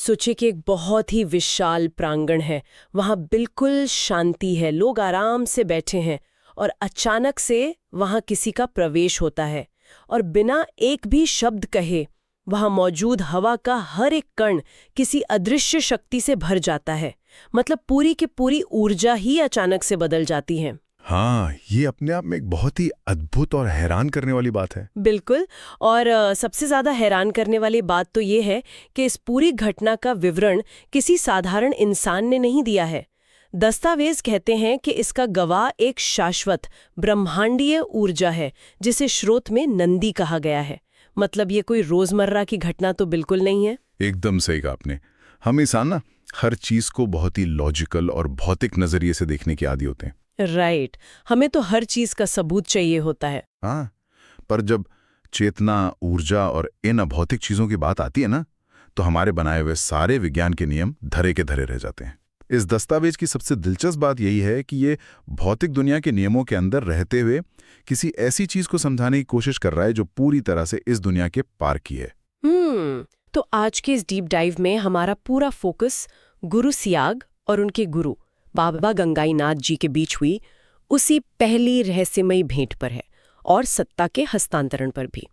सोचिए कि एक बहुत ही विशाल प्रांगण है, वहां बिल्कुल शांति है, लोग आराम से बैठे हैं और अचानक से वहां किसी का प्रवेश होता है और बिना एक भी शब्द कहे वहां मौजूद हवा का हर एक कण किसी अदृश्य शक्ति से भर जाता है। मतलब पूरी की पूरी ऊर्जा ही अचानक से बदल जाती है। हाँ, ये अपने आप में एक बहुत ही अद्भुत और हैरान करने वाली बात है। बिल्कुल। और सबसे ज्यादा हैरान करने वाली बात तो ये है कि इस पूरी घटना का विवरण किसी साधारण इंसान ने नहीं दिया है। दस्तावेज कहते हैं कि इसका गवाह एक शाश्वत ब्रह्मांडीय ऊर्जा है जिसे स्रोत में नंदी कहा गया है। मतलब ये कोई रोजमर्रा की घटना तो बिल्कुल नहीं है। एकदम सही कहा आपने। हम इंसान ना हर चीज को बहुत ही लॉजिकल और भौतिक नजरिए से देखने के आदी होते हैं। राइट। हमें तो हर चीज का सबूत चाहिए होता है। हाँ, पर जब चेतना, ऊर्जा और इन अभौतिक चीजों की बात आती है ना, तो हमारे बनाए हुए सारे विज्ञान के नियम धरे के धरे रह जाते हैं। इस दस्तावेज की सबसे दिलचस्प बात यही है कि ये भौतिक दुनिया के नियमों के अंदर रहते हुए किसी ऐसी चीज को समझाने की कोशिश कर रहा है जो पूरी तरह से इस दुनिया के पार की है। तो आज के इस डीप डाइव में हमारा पूरा फोकस गुरु सियाग और उनके गुरु बाबा गंगाईनाथ जी के बीच हुई उसी पहली रहस्यमयी भेंट पर है और सत्ता के हस्तांतरण पर भी।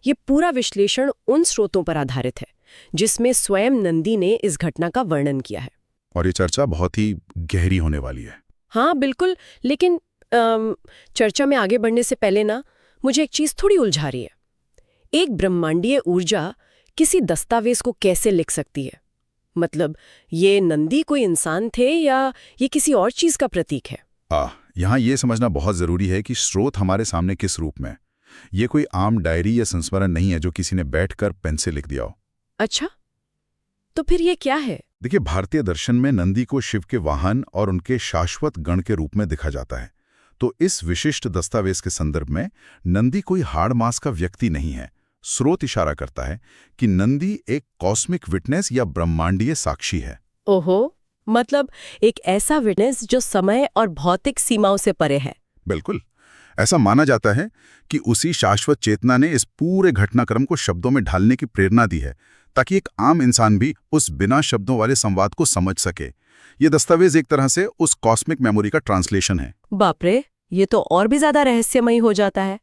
ये पूरा विश्लेषण उन स्रोतों पर आधारित है जिसमें स्वयं नंदी ने इस घटना का वर्णन किया है। और ये चर्चा बहुत ही गहरी होने वाली है। हाँ बिल्कुल, लेकिन चर्चा में आगे बढ़ने से पहले ना मुझे एक चीज थोड़ी उलझा रही है। एक ब्रह्मांडीय ऊर्जा किसी दस्तावेज को कैसे लिख सकती है? मतलब ये नंदी कोई इंसान थे या ये किसी और चीज का प्रतीक है? यहाँ ये समझना बहुत जरूरी है कि स्रोत हमारे सामने किस रूप में। ये कोई आम डायरी या संस्मरण नहीं है जो किसी ने बैठकर पेन से लिख दिया हो। अच्छा, तो फिर ये क्या है? देखिए, भारतीय दर्शन में नंदी को शिव के वाहन और उनके शाश्वत गण के रूप में दिखा जाता है। तो इस विशिष्ट दस्तावेज के संदर्भ में नंदी कोई हाड़ मास का व्यक्ति नहीं है। स्रोत इशारा करता है कि नंदी एक कॉस्मिक विटनेस या ब्रह्मांडीय साक्षी है। ओहो, मतलब एक ऐसा विटनेस जो समय और भौतिक सीमाओं से परे है। बिल्कुल। ऐसा माना जाता है कि उसी शाश्वत चेतना ने इस पूरे घटनाक्रम को शब्दों में ढालने की प्रेरणा दी है ताकि एक आम इंसान भी उस बिना शब्दों वाले संवाद को समझ सके। ये दस्तावेज एक तरह से उस कॉस्मिक मेमोरी का ट्रांसलेशन है। बाप रे, ये तो और भी ज्यादा रहस्यमयी हो जाता है।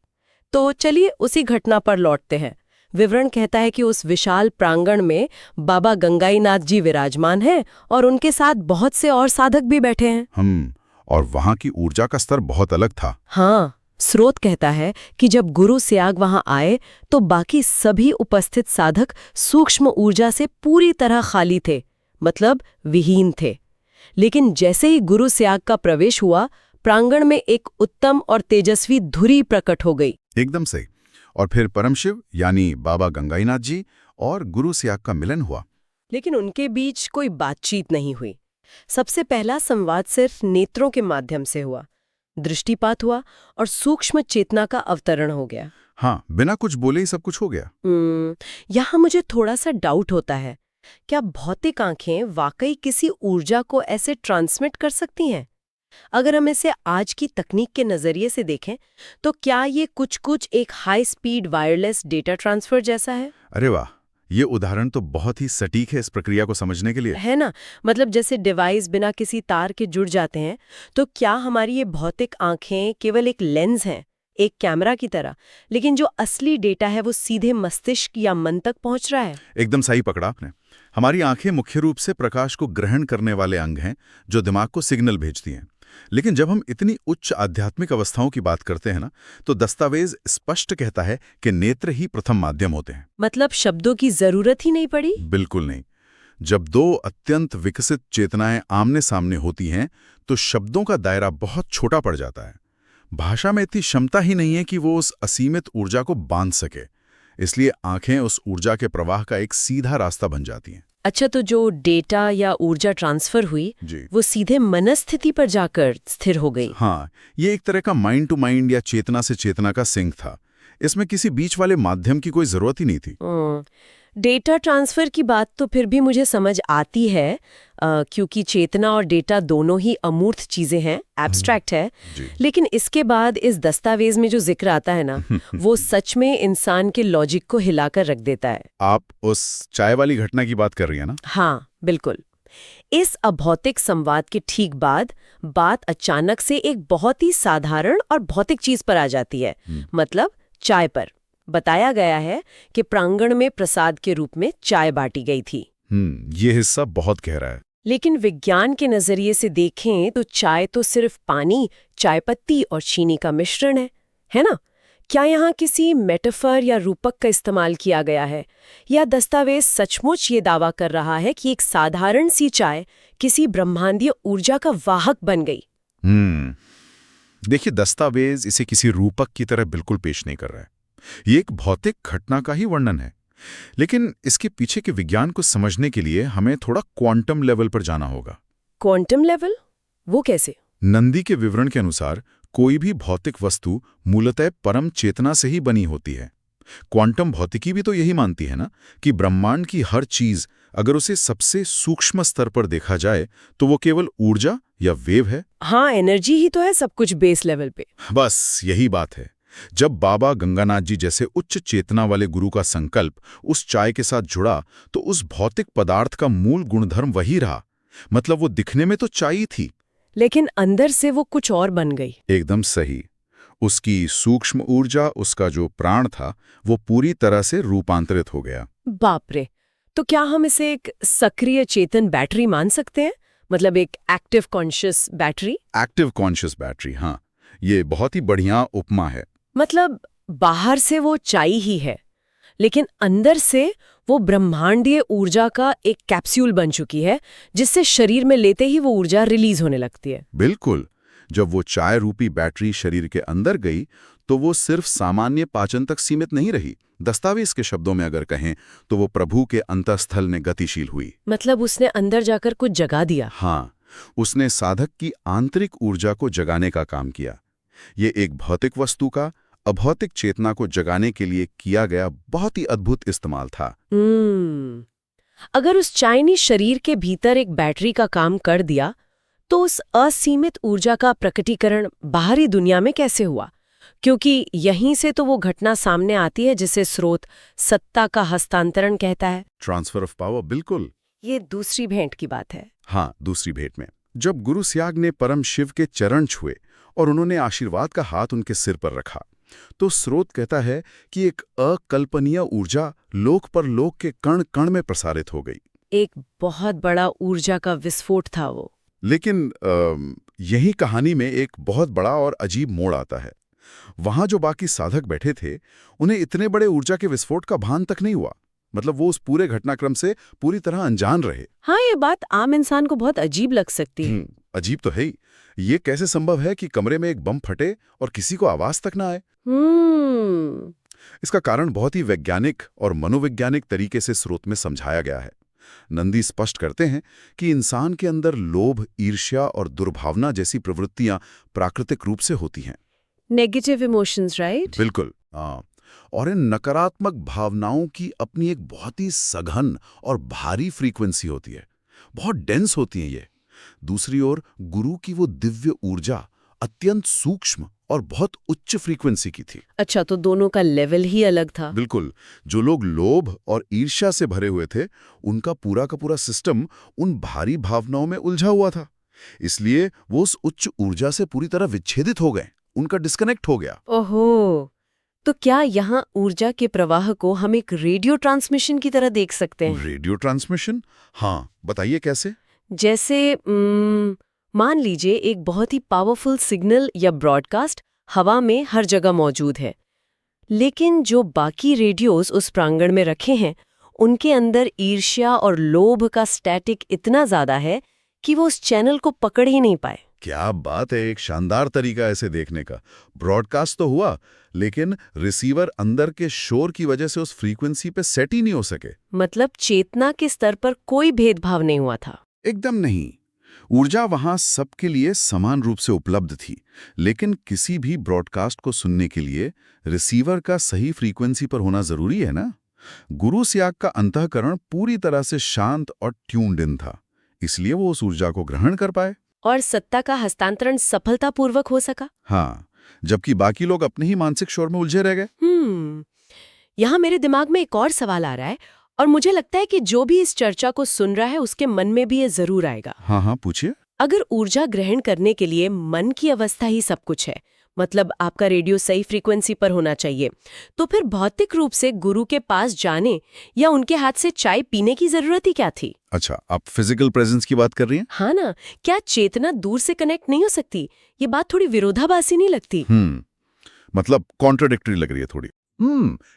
तो चलिए उसी घटना पर लौटते हैं। विवरण कहता है कि उस विशाल प्रांगण में बाबा गंगाईनाथ जी विराजमान हैं और उनके साथ बहुत से और साधक भी बैठे हैं। और वहां की ऊर्जा का स्तर बहुत अलग था। हाँ, स्रोत कहता है कि जब गुरु सियाग वहां आए तो बाकी सभी उपस्थित साधक सूक्ष्म ऊर्जा से पूरी तरह खाली थे, मतलब विहीन थे। लेकिन जैसे ही गुरु सियाग का प्रवेश हुआ, प्रांगण में एक उत्तम और तेजस्वी धुरी प्रकट हो गई। एकदम सही। और फिर परमशिव यानी बाबा गंगाईनाथ जी और गुरु सियाग का मिलन हुआ। लेकिन उनके बीच कोई बातचीत नहीं हुई। सबसे पहला संवाद सिर्फ नेत्रों के माध्यम से हुआ, दृष्टिपात हुआ और सूक्ष्म चेतना का अवतरण हो गया। हाँ, बिना कुछ बोले ही सब कुछ हो गया। यहाँ मुझे थोड़ा सा डाउट होता है, क्या भौतिक आंखें वाकई किसी ऊर्जा को ऐसे ट्रांसमिट कर सकती हैं? अगर हम इसे आज की तकनीक के नजरिए से देखें तो क्या ये कुछ एक high speed wireless data transfer जैसा है? अरे वाह, ये उदाहरण तो बहुत ही सटीक है इस प्रक्रिया को समझने के लिए। है ना? मतलब जैसे डिवाइस बिना किसी तार के जुड़ जाते हैं, तो क्या हमारी ये भौतिक आंखें केवल एक लेंस हैं, एक कैमरा की तरह, लेकिन जो असली डेटा है वो सीधे मस्तिष्क या मन तक पहुंच रहा है? एकदम सही पकड़ा आपने। हमारी आंखें मुख्य रूप से प्रकाश को ग्रहण करने वाले अंग हैं जो दिमाग को सिग्नल भेजती हैं। लेकिन जब हम इतनी उच्च आध्यात्मिक अवस्थाओं की बात करते हैं ना, तो दस्तावेज स्पष्ट कहता है कि नेत्र ही प्रथम माध्यम होते हैं। मतलब शब्दों की जरूरत ही नहीं पड़ी? बिल्कुल नहीं। जब दो अत्यंत विकसित चेतनाएं आमने सामने होती हैं तो शब्दों का दायरा बहुत छोटा पड़ जाता है। भाषा में इतनी क्षमता ही नहीं है कि वो उस असीमित ऊर्जा को बांध सके। इसलिए आंखें उस ऊर्जा के प्रवाह का एक सीधा रास्ता बन जाती हैं। अच्छा, तो जो डेटा या ऊर्जा ट्रांसफर हुई वो सीधे मनस्थिति पर जाकर स्थिर हो गई? हाँ, ये एक तरह का माइंड टू माइंड या चेतना से चेतना का सिंक था। इसमें किसी बीच वाले माध्यम की कोई जरूरत ही नहीं थी। डेटा ट्रांसफर की बात तो फिर भी मुझे समझ आती है, क्योंकि चेतना और डेटा दोनों ही अमूर्त चीजें हैं, एब्स्ट्रैक्ट है। जी। लेकिन इसके बाद इस दस्तावेज में जो जिक्र आता है ना वो सच में इंसान के लॉजिक को हिलाकर रख देता है। आप उस चाय वाली घटना की बात कर रही हैं ना? हाँ बिल्कुल। इस अभौतिक संवाद के ठीक बाद बात अचानक से एक बहुत ही साधारण और भौतिक चीज पर आ जाती है, मतलब चाय पर। बताया गया है कि प्रांगण में प्रसाद के रूप में चाय बांटी गई थी। ये हिस्सा बहुत गहरा है। लेकिन विज्ञान के नजरिए से देखें तो चाय तो सिर्फ पानी, चाय पत्ती और चीनी का मिश्रण है ना? क्या यहाँ किसी मेटाफर या रूपक का इस्तेमाल किया गया है, या दस्तावेज सचमुच ये दावा कर रहा है कि एक साधारण सी चाय किसी ब्रह्मांडीय ऊर्जा का वाहक बन गई? देखिए, दस्तावेज इसे किसी रूपक की तरह बिल्कुल पेश नहीं कर रहा है। ये एक भौतिक घटना का ही वर्णन है। लेकिन इसके पीछे के विज्ञान को समझने के लिए हमें थोड़ा क्वांटम लेवल पर जाना होगा। Quantum level? वो कैसे? नंदी के विवरण के अनुसार कोई भी भौतिक वस्तु मूलतः परम चेतना से ही बनी होती है। क्वांटम भौतिकी भी तो यही मानती है ना कि ब्रह्मांड की हर चीज अगर उसे सबसे सूक्ष्म स्तर पर देखा जाए तो वो केवल ऊर्जा या वेव है। हाँ, एनर्जी ही तो है सब कुछ बेस लेवल पे। बस यही बात है। जब बाबा गंगानाथ जी जैसे उच्च चेतना वाले गुरु का संकल्प उस चाय के साथ जुड़ा तो उस भौतिक पदार्थ का मूल गुणधर्म वही रहा। मतलब वो दिखने में तो चाय ही थी, लेकिन अंदर से वो कुछ और बन गई। एकदम सही। उसकी सूक्ष्म ऊर्जा, उसका जो प्राण था, वो पूरी तरह से रूपांतरित हो गया। बाप रे! तो क्या हम इसे एक सक्रिय चेतन बैटरी मान सकते हैं? मतलब एक active conscious battery? Active conscious battery, हाँ, ये बहुत ही बढ़िया उपमा है। मतलब बाहर से वो चाय ही है, लेकिन अंदर से वो ब्रह्मांडीय ऊर्जा का एक कैप्सूल बन चुकी है, जिससे शरीर में लेते ही वो ऊर्जा रिलीज होने लगती है। बिल्कुल। जब वो चाय रूपी बैटरी शरीर के अंदर गई तो वो सिर्फ सामान्य पाचन तक सीमित नहीं रही। दस्तावेज के शब्दों में अगर कहें तो वो प्रभु के अंतःस्थल में गतिशील हुई। मतलब उसने अंदर जाकर कुछ जगा दिया। हाँ, उसने साधक की आंतरिक ऊर्जा को जगाने का काम किया। ये एक भौतिक वस्तु का अभौतिक चेतना को जगाने के लिए किया गया बहुत ही अद्भुत इस्तेमाल था। अगर उस चाय ने शरीर के भीतर एक बैटरी का काम कर दिया तो उस असीमित ऊर्जा का प्रकटीकरण बाहरी दुनिया में कैसे हुआ? क्योंकि यहीं से तो वो घटना सामने आती है जिसे स्रोत सत्ता का हस्तांतरण कहता है। ट्रांसफर ऑफ पावर, बिल्कुल। ये दूसरी भेंट की बात है। हाँ, दूसरी भेंट में जब गुरु स्याग ने परम शिव के चरण छुए और उन्होंने आशीर्वाद का हाथ उनके सिर पर रखा तो स्रोत कहता है कि एक अकल्पनीय ऊर्जा लोक पर लोक के कण कण में प्रसारित हो गई। एक बहुत बड़ा ऊर्जा का विस्फोट था वो। लेकिन यही कहानी में एक बहुत बड़ा और अजीब मोड़ आता है। वहां जो बाकी साधक बैठे थे उन्हें इतने बड़े ऊर्जा के विस्फोट का भान तक नहीं हुआ। मतलब वो उस पूरे घटनाक्रम से पूरी तरह अनजान रहे। हाँ, ये बात आम इंसान को बहुत अजीब लग सकती है। अजीब तो है ही। ये कैसे संभव है कि कमरे में एक बम फटे और किसी को आवाज तक ना आए? इसका कारण बहुत ही वैज्ञानिक और मनोवैज्ञानिक तरीके से स्रोत में समझाया गया है। नंदी स्पष्ट करते हैं कि इंसान के अंदर लोभ, ईर्ष्या और दुर्भावना जैसी प्रवृत्तियां प्राकृतिक रूप से होती हैं। Negative emotions, right? बिल्कुल, हाँ। और इन नकारात्मक भावनाओं की अपनी एक बहुत ही सघन और भारी फ्रीक्वेंसी होती है, बहुत डेंस होती है ये। दूसरी ओर गुरु की वो दिव्य ऊर्जा अत्यंत सूक्ष्म और बहुत उच्च फ्रीक्वेंसी की थी। अच्छा, तो दोनों का लेवल ही अलग था। बिल्कुल। जो लोग लोभ और ईर्ष्या से भरे हुए थे उनका पूरा का पूरा सिस्टम उन भारी भावनाओं में उलझा हुआ था, इसलिए वो उस उच्च ऊर्जा से पूरी तरह विच्छेदित हो गए, उनका डिस्कनेक्ट हो गया। ओहो, तो क्या यहाँ ऊर्जा के प्रवाह को हम एक रेडियो ट्रांसमिशन की तरह देख सकते हैं? Radio transmission? हाँ, बताइए कैसे? जैसे मान लीजिए एक बहुत ही पावरफुल सिग्नल या ब्रॉडकास्ट हवा में हर जगह मौजूद है, लेकिन जो बाकी रेडियोस उस प्रांगण में रखे हैं उनके अंदर ईर्ष्या और लोभ का स्टैटिक इतना ज्यादा है कि वो उस चैनल को पकड़ ही नहीं पाए। क्या बात है, एक शानदार तरीका ऐसे देखने का। ब्रॉडकास्ट तो हुआ, लेकिन रिसीवर अंदर के शोर की वजह से उस फ्रीक्वेंसी पे सेट ही नहीं हो सके। मतलब चेतना के स्तर पर कोई भेदभाव नहीं हुआ था? एकदम नहीं। ऊर्जा वहां सबके लिए समान रूप से उपलब्ध थी, लेकिन किसी भी ब्रॉडकास्ट को सुनने के लिए रिसीवर का सही फ्रीक्वेंसी पर होना जरूरी है ना। गुरु स्याग का अंतःकरण पूरी तरह से शांत और ट्यून्ड इन था, इसलिए वो उस ऊर्जा को ग्रहण कर पाए। और सत्ता का हस्तांतरण सफलतापूर्वक हो सका। हाँ, जबकि बाकी लोग अपने ही मानसिक शोर में उलझे रह गए। यहाँ मेरे दिमाग में एक और सवाल आ रहा है, और मुझे लगता है कि जो भी इस चर्चा को सुन रहा है उसके मन में भी ये जरूर आएगा। हाँ हाँ, पूछिए। अगर ऊर्जा ग्रहण करने के लिए मन की अवस्था ही सब कुछ है, मतलब आपका रेडियो सही फ्रीक्वेंसी पर होना चाहिए, तो फिर भौतिक रूप से गुरु के पास जाने या उनके हाथ से चाय पीने की जरूरत ही क्या थी? अच्छा, आप फिजिकल प्रेजेंस की बात कर रही हैं? हाँ ना, क्या चेतना दूर से कनेक्ट नहीं हो सकती? ये बात थोड़ी विरोधाभासी नहीं लगती? मतलब कॉन्ट्राडिक्टरी लग रही है थोड़ी।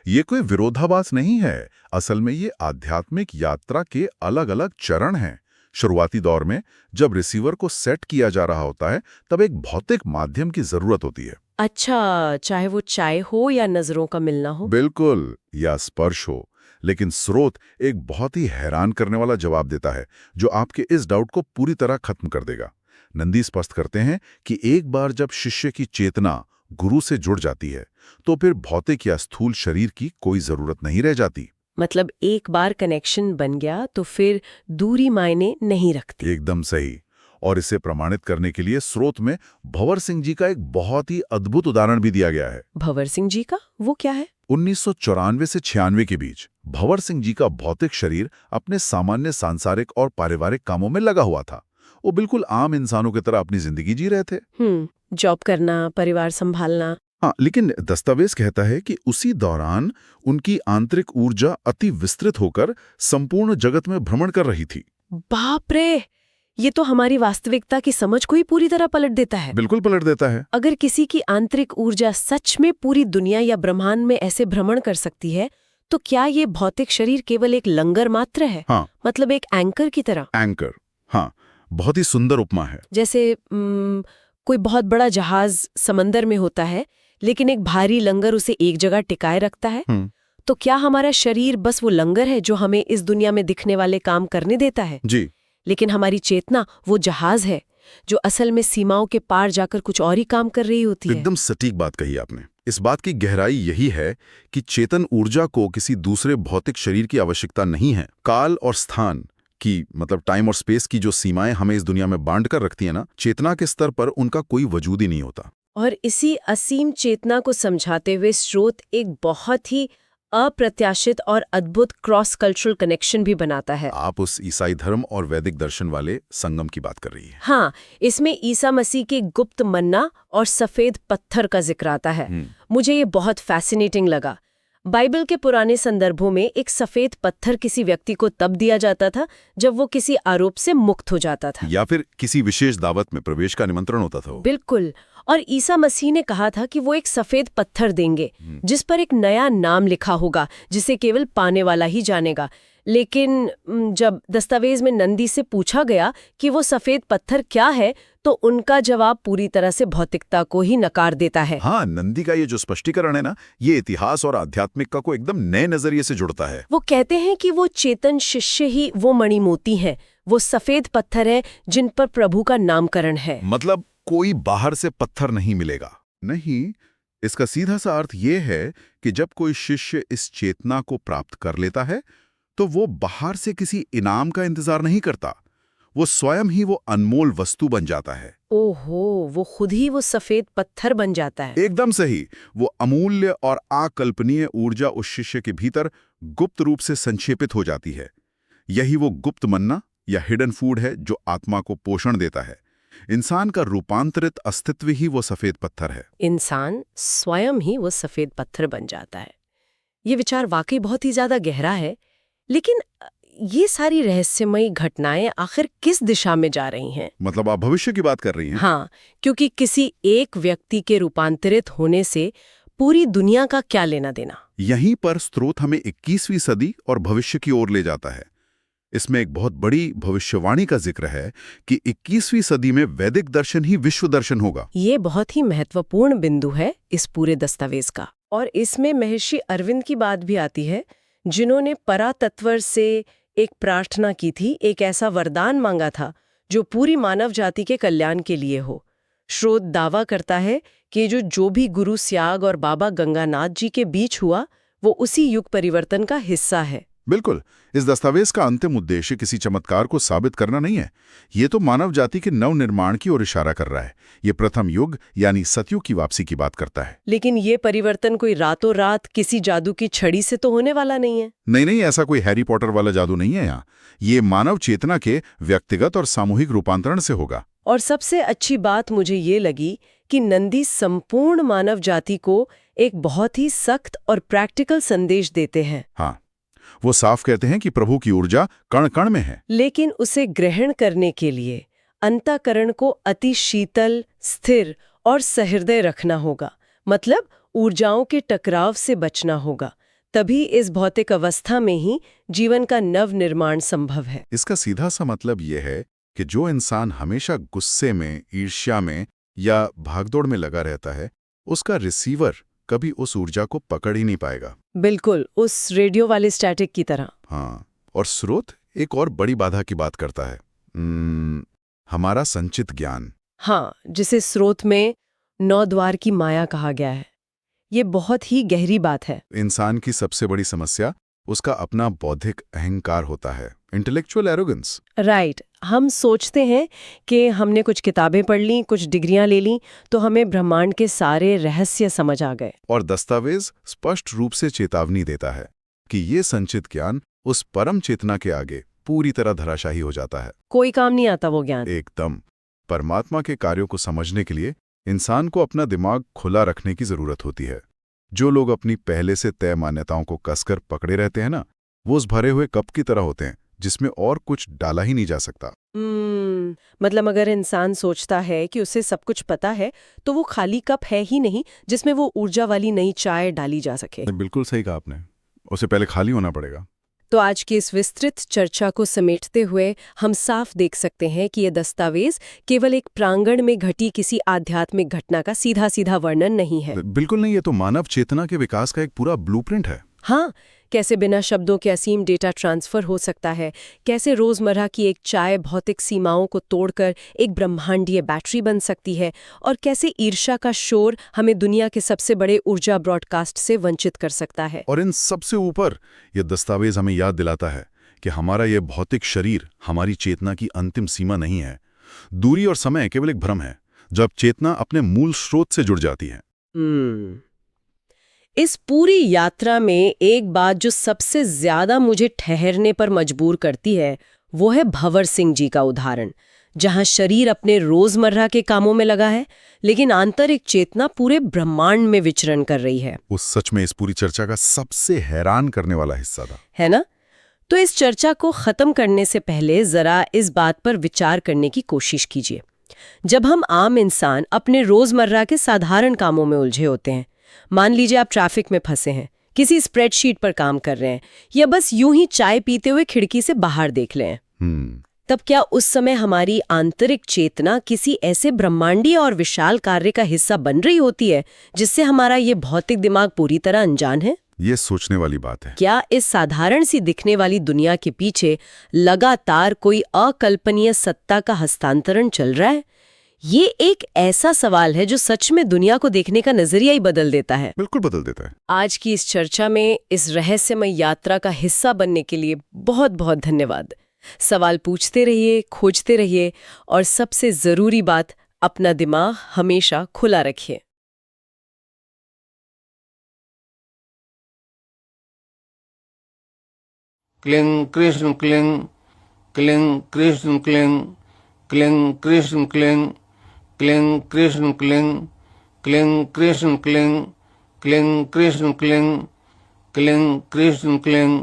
ये कोई विरोधाभास नहीं है। असल में ये आध्यात्मिक यात्रा के अलग अलग चरण हैं। शुरुआती दौर में जब रिसीवर को सेट किया जा रहा होता है, तब एक भौतिक माध्यम की जरूरत होती है। अच्छा, चाहे वो चाय हो या नजरों का मिलना हो। बिल्कुल, या स्पर्श हो। लेकिन स्रोत एक बहुत ही हैरान करने वाला जवाब देता है, जो आपके इस डाउट को पूरी तरह खत्म कर देगा। नंदी स्पष्ट करते हैं कि एक बार जब शिष्य की चेतना गुरु से जुड़ जाती है, तो फिर भौतिक या स्थूल शरीर की कोई जरूरत नहीं रह जाती। मतलब एक बार कनेक्शन बन गया तो फिर दूरी मायने नहीं रखती। एकदम सही। और इसे प्रमाणित करने के लिए स्रोत में भंवर सिंह जी का एक बहुत ही अद्भुत उदाहरण भी दिया गया है। भंवर सिंह जी का? वो क्या है? 1994 से 96 के बीच भंवर सिंह जी का भौतिक शरीर अपने सामान्य सांसारिक और पारिवारिक कामों में लगा हुआ था। वो बिल्कुल आम इंसानों की तरह अपनी जिंदगी जी रहे थे। जॉब करना, परिवार संभालना। हाँ, लेकिन दस्तावेज कहता है कि उसी दौरान उनकी आंतरिक ऊर्जा अति विस्तृत होकर संपूर्ण जगत में भ्रमण कर रही थी। बाप रे! ये तो हमारी वास्तविकता की समझ को ही पूरी तरह पलट देता है। बिल्कुल पलट देता है। अगर किसी की आंतरिक ऊर्जा सच में पूरी दुनिया या ब्रह्मांड में ऐसे भ्रमण कर सकती है, तो क्या ये भौतिक शरीर केवल एक लंगर मात्र है? हाँ, मतलब एक एंकर की तरह। एंकर, हाँ, बहुत ही सुंदर उपमा है। जैसे कोई बहुत बड़ा जहाज समंदर में होता है, लेकिन एक भारी लंगर उसे एक जगह टिकाए रखता है। तो क्या हमारा शरीर बस वो लंगर है जो हमें इस दुनिया में दिखने वाले काम करने देता है? जी। लेकिन हमारी चेतना वो जहाज है जो असल में सीमाओं के पार जाकर कुछ और ही काम कर रही होती है। एकदम सटीक बात कही आपने। इस बात की गहराई यही है कि चेतन ऊर्जा को किसी दूसरे भौतिक शरीर की आवश्यकता नहीं है। काल और स्थान की, मतलब टाइम और स्पेस की जो सीमाएं हमें इस दुनिया में बांट कर रखती है ना, चेतना के स्तर पर उनका कोई वजूद ही नहीं होता। और इसी असीम चेतना को समझाते हुए स्रोत एक बहुत ही अप्रत्याशित और अद्भुत क्रॉस कल्चरल कनेक्शन भी बनाता है। आप उस ईसाई धर्म और वैदिक दर्शन वाले संगम की बात कर रही हैं। हाँ, इसमें ईसा मसीह के गुप्त मन्ना और सफेद पत्थर का जिक्र आता है। मुझे ये बहुत फैसिनेटिंग लगा। बाइबल के पुराने संदर्भों में एक सफेद पत्थर किसी व्यक्ति को तब दिया जाता था जब वो किसी आरोप से मुक्त हो जाता था, या फिर किसी विशेष दावत में प्रवेश का निमंत्रण होता था। बिल्कुल। और ईसा मसीह ने कहा था कि वो एक सफेद पत्थर देंगे जिस पर एक नया नाम लिखा होगा जिसे केवल पाने वाला ही जानेगा। लेकिन जब दस्तावेज में नंदी से पूछा गया कि वो सफेद पत्थर क्या है, तो उनका जवाब पूरी तरह से भौतिकता को ही नकार देता है। हाँ, नंदी का ये जो स्पष्टीकरण है ना, ये इतिहास और आध्यात्मिकता को एकदम नए नजरिए से जुड़ता है। वो कहते हैं कि वो चेतन शिष्य ही वो मणिमोती हैं, वो सफेद पत्थर है जिन पर प्रभु का नामकरण है। मतलब कोई बाहर से पत्थर नहीं मिलेगा। नहीं, इसका सीधा सा अर्थ ये है कि जब कोई शिष्य इस चेतना को प्राप्त कर लेता है, तो वो बाहर से किसी इनाम का इंतजार नहीं करता। वो स्वयं ही वो अनमोल वस्तु बन जाता है। ओहो, वो खुद ही वो सफेद पत्थर बन जाता है। एकदम सही। वो अमूल्य और अकल्पनीय ऊर्जा उस शिष्य के भीतर गुप्त रूप से संक्षेपित हो जाती है। यही वो गुप्त मन्ना या हिडन फूड है जो आत्मा को पोषण देता है। इंसान का रूपांतरित अस्तित्व ही वो सफेद पत्थर है। इंसान स्वयं ही वो सफेद पत्थर बन जाता है। ये विचार वाकई बहुत ही ज्यादा गहरा है। लेकिन ये सारी रहस्यमयी घटनाएं आखिर किस दिशा में जा रही हैं? मतलब आप भविष्य की बात कर रही हैं? हाँ, क्योंकि किसी एक व्यक्ति के रूपांतरित होने से पूरी दुनिया का क्या लेना देना। यहीं पर स्रोत हमें 21वीं सदी और भविष्य की ओर ले जाता है। इसमें एक बहुत बड़ी भविष्यवाणी का जिक्र है कि 21वीं सदी में वैदिक दर्शन ही विश्व दर्शन होगा। ये बहुत ही महत्वपूर्ण बिंदु है इस पूरे दस्तावेज का। और इसमें महर्षि अरविंद की बात भी आती है, जिन्होंने परातत्वर से एक प्रार्थना की थी, एक ऐसा वरदान मांगा था जो पूरी मानव जाति के कल्याण के लिए हो। स्रोत दावा करता है कि जो भी गुरु स्याग और बाबा गंगानाथ जी के बीच हुआ, वो उसी युग परिवर्तन का हिस्सा है। बिल्कुल। इस दस्तावेज का अंतिम उद्देश्य किसी चमत्कार को साबित करना नहीं है। ये तो मानव जाति के नवनिर्माण की ओर इशारा कर रहा है। ये प्रथम युग यानी सतयुग की वापसी की बात करता है। लेकिन ये परिवर्तन कोई रातों रात किसी जादू की छड़ी से तो होने वाला नहीं है। नहीं नहीं, ऐसा कोई हैरी पॉटर वाला जादू नहीं है यहाँ। ये मानव चेतना के व्यक्तिगत और सामूहिक रूपांतरण से होगा। और सबसे अच्छी बात मुझे ये लगी कि नंदी संपूर्ण मानव जाति को एक बहुत ही सख्त और प्रैक्टिकल संदेश देते हैं। हाँ, वो साफ कहते हैं कि प्रभु की ऊर्जा कण कण में है। लेकिन उसे ग्रहण करने के लिए अंतःकरण को अति शीतल, स्थिर और सहृदय रखना होगा। मतलब ऊर्जाओं के टकराव से बचना होगा। तभी इस भौतिक अवस्था में ही जीवन का नव निर्माण संभव है। इसका सीधा सा मतलब ये है कि जो इंसान हमेशा गुस्से में, ईर्ष्या में या भागदौड़ में लगा रहता है, उसका रिसीवर कभी उस ऊर्जा को पकड़ ही नहीं पाएगा। बिल्कुल, उस रेडियो वाले स्टैटिक की तरह। हाँ, और स्रोत एक और बड़ी बाधा की बात करता है। हमारा संचित ज्ञान। हाँ, जिसे स्रोत में 9 द्वार की माया कहा गया है। ये बहुत ही गहरी बात है। इंसान की सबसे बड़ी समस्या उसका अपना बौद्धिक अहंकार होता है, इंटेलेक्चुअल एरोगेंस। राइट। हम सोचते हैं कि हमने कुछ किताबें पढ़ लीं, कुछ डिग्रियां ले लीं, तो हमें ब्रह्मांड के सारे रहस्य समझ आ गए। और दस्तावेज स्पष्ट रूप से चेतावनी देता है कि ये संचित ज्ञान उस परम चेतना के आगे पूरी तरह धराशायी हो जाता है। कोई काम नहीं आता वो ज्ञान। एकदम। परमात्मा के कार्यों को समझने के लिए इंसान को अपना दिमाग खुला रखने की जरूरत होती है। जो लोग अपनी पहले से तय मान्यताओं को कसकर पकड़े रहते हैं ना, वो उस भरे हुए कप की तरह होते हैं जिसमें और कुछ डाला ही नहीं जा सकता। मतलब अगर इंसान सोचता है कि उसे सब कुछ पता है, तो वो खाली कप है ही नहीं जिसमें वो ऊर्जा वाली नई चाय डाली जा सके। बिल्कुल सही कहा आपने। उसे पहले खाली होना पड़ेगा। तो आज की इस विस्तृत चर्चा को समेटते हुए हम साफ देख सकते हैं कि ये दस्तावेज केवल एक प्रांगण में घटी किसी आध्यात्मिक घटना का सीधा सीधा वर्णन नहीं है। बिल्कुल नहीं, ये तो मानव चेतना के विकास का एक पूरा ब्लूप्रिंट है। हाँ, कैसे बिना शब्दों के असीम डेटा ट्रांसफर हो सकता है, कैसे रोजमर्रा की एक चाय भौतिक सीमाओं को तोड़कर एक ब्रह्मांडीय बैटरी बन सकती है, और कैसे ईर्ष्या का शोर हमें दुनिया के सबसे बड़े ऊर्जा ब्रॉडकास्ट से वंचित कर सकता है। और इन सबसे ऊपर यह दस्तावेज हमें याद दिलाता है कि हमारा यह भौतिक शरीर हमारी चेतना की अंतिम सीमा नहीं है। दूरी और समय केवल एक भ्रम है जब चेतना अपने मूल स्रोत से जुड़ जाती है। इस पूरी यात्रा में एक बात जो सबसे ज्यादा मुझे ठहरने पर मजबूर करती है, वो है भंवर सिंह जी का उदाहरण, जहां शरीर अपने रोजमर्रा के कामों में लगा है, लेकिन आंतरिक चेतना पूरे ब्रह्मांड में विचरण कर रही है। वो सच में इस पूरी चर्चा का सबसे हैरान करने वाला हिस्सा था, है ना? तो इस चर्चा को खत्म करने से पहले जरा इस बात पर विचार करने की कोशिश कीजिए। जब हम आम इंसान अपने रोजमर्रा के साधारण कामों में उलझे होते हैं, मान लीजिए आप ट्रैफिक में फंसे हैं, किसी स्प्रेडशीट पर काम कर रहे हैं, या बस यूं ही चाय पीते हुए खिड़की से बाहर देख लें, तब क्या उस समय हमारी आंतरिक चेतना किसी ऐसे ब्रह्मांडीय और विशाल कार्य का हिस्सा बन रही होती है जिससे हमारा ये भौतिक दिमाग पूरी तरह अनजान है? ये सोचने वाली बात है। क्या इस साधारण सी दिखने वाली दुनिया के पीछे लगातार कोई अकल्पनीय सत्ता का हस्तांतरण चल रहा है? ये एक ऐसा सवाल है जो सच में दुनिया को देखने का नजरिया ही बदल देता है। बिल्कुल बदल देता है। आज की इस चर्चा में इस रहस्यमय यात्रा का हिस्सा बनने के लिए बहुत बहुत धन्यवाद। सवाल पूछते रहिए, खोजते रहिए, और सबसे जरूरी बात, अपना दिमाग हमेशा खुला रखिए। Cling Krishna cling, cling Krishna cling, cling Krishna cling, cling Krishna cling, cling Krishna cling, cling Krishna cling, cling Krishna cling.